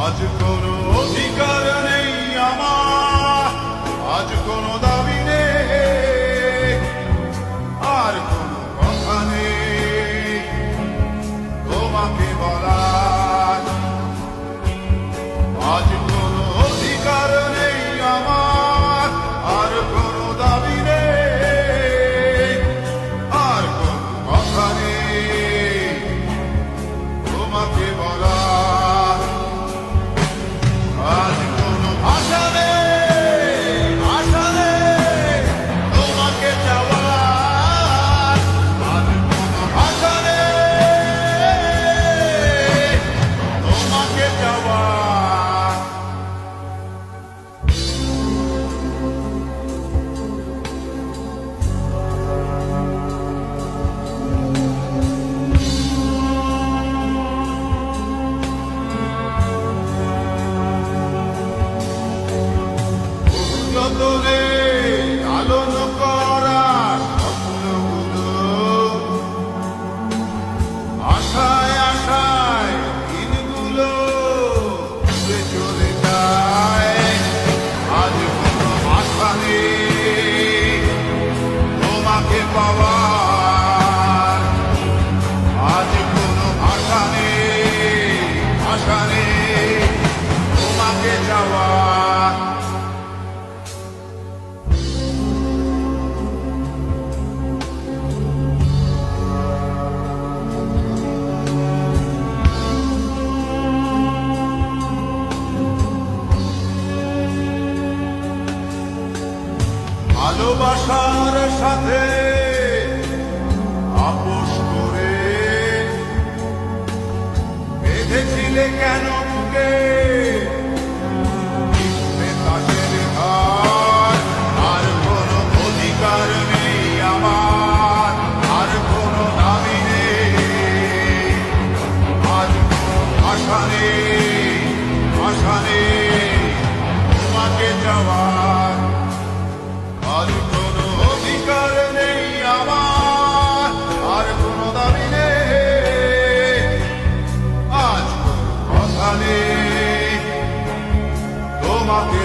আজ কোনো অধিকার নেই আমার, আজ কোনো দাবি নেই, আর কোনো কথা নেই তোমাকে বলার। আজ কোনো অধিকার নেই আমার, আর কোনো দাবি নেই, আর কোনো কথা নেই তোমাকে বলার। আজ কোনো ভাষা নেই, ভাষা নেই তোমাকে চাওয়ার। আজ কোনো ভাষা নেই তোমাকে চাওয়ার। যতনে লালন করা স্বপ্নগুলো, আশায় আশায় দিনগুলো ঘুরে চলে যায়। আজ কোনো আশা নেই তোমাকে পাওয়ার। আজ কোনো আশা নেই, আশা নেই তোমাকে চাওয়ার। ভালোবাসার সাথে আপোষ করে বেঁধেছিলে কেন বুকে মিথ্যে তাসের ঘর। আর কোনো অধিকার নেই আমার, আর কোনো দাবি নেই, আজ কোনো আশা নেই, আশা নেই তোমাকে যাওয়ার। আজ কোনো অধিকার নেই আমার, আর কোনো দাবি নেই, আজ কোনো কথা নেই তোমাকে